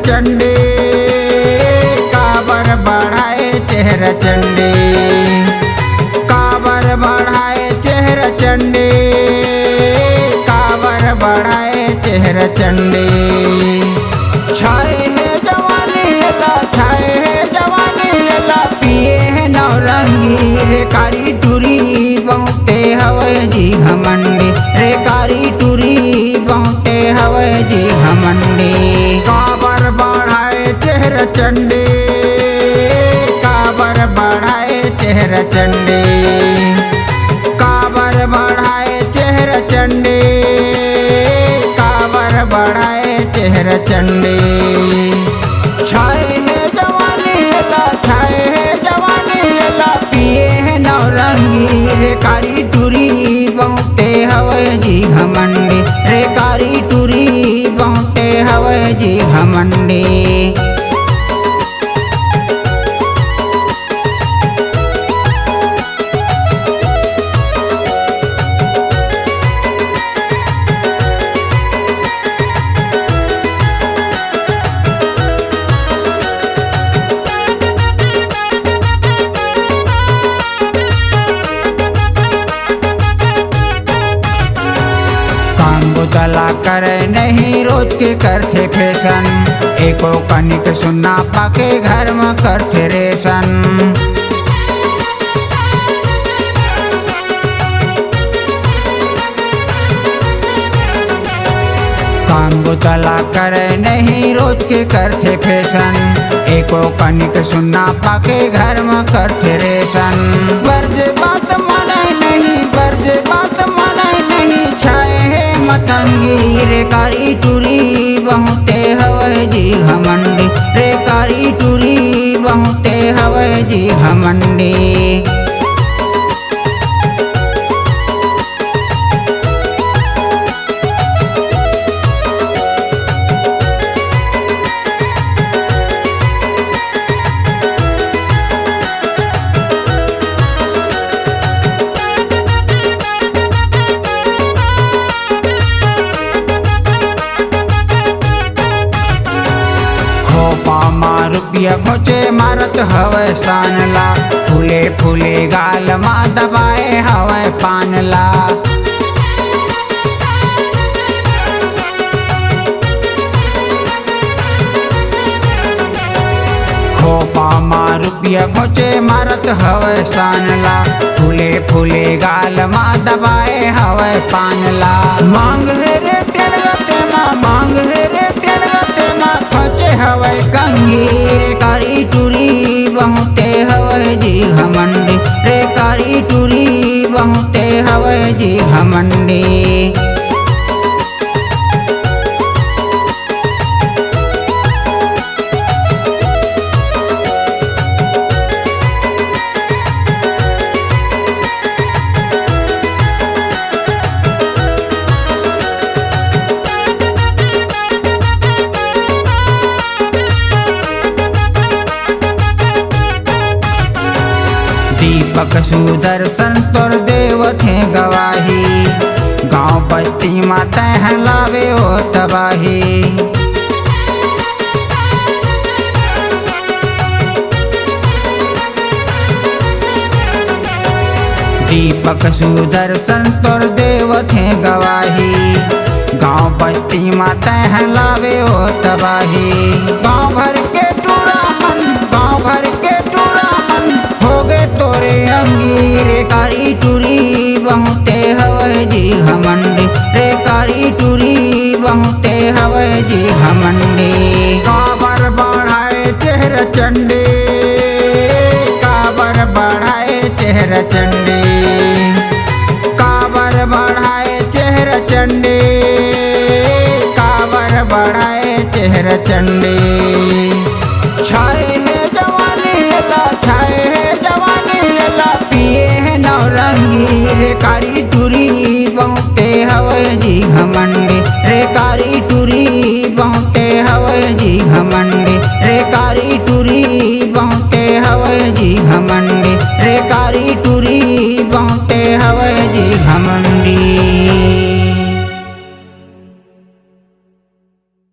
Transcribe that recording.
चंडी काबर बढ़ाए चेहरा चंडी काबर बढ़ाए चेहरा चंडी काबर बढ़ाए चेहरा चंडी छाए है जवानी ला छाए है जवानी ला पिए है नौरंगी रे कारी टूरी बहुते हवे जी घमंडी रे कारी टूरी बहुते हवे जी घमंडी काबर बढ़ाए चेहरा चंडी काबर बढ़ाए चेहरा चंडी काबर बढ़ाए चेहरा चंडी काबर बढ़ाए चेहरा चंडी छाए है जवानी ला छाए है जवानी ला पिए है नौरंगी रे कारी टूरी बहुते हवे जी घमंडी रे कारी टूरी बहुते हवे जी घमंडी गला करे नहीं रोज के करते फैशन एको कनिक सुनना पाके घर में करते रेशन काम बुतला करे नहीं रोज के करते फैशन एको कनिक सुनना पाके घर में करते रेशन बर्ज बात माने नहीं बर्ज बात माने नहीं छाए है मतंगी रे कारी टूरी बहुते हवे जी घमंडी रे कारी टूरी बहुते हवे जी घमंडी रुपया खोचे मारत हवे सानला फूले फूले गाल मा दबाए हवे पानला खोपा मा रुपया खोचे मारत हवे सानला फूले फूले गाल मा दबाए हवे पानला मांग है रे टेढ़ते मांग है रे टेढ़ते खोचे हवे कंगी रे कारी टूरी बहुते हवे जी घमंडी रे कारी टूरी बहुते हवे जी घमंडी दीपक सुदर्शन तोर देव थे गवाही गांव बस्ती माता हलावे ओ तबाही दीपक सुदर्शन तोर देव थे गवाही गांव बस्ती माता हलावे ओ तबाही गांव भर के टूरा मन गांव भर के टूरा मन हो गए तोरे अंगी रे कारी टूरी बहुते हवे जी घमंडी रे कारी टूरी बहुते हवे जी घमंडी काबर बढ़ाए चेहरा चंडी काबर बढ़ाए चेहरा चंडी काबर बढ़ाए चेहरा चंडी काबर बढ़ाए चेहरा चंडी छाए है जवानी ला छाए है जवानी ला पिए है नौरंगी रे कारी टूरी बहुते हवे जी घमंडी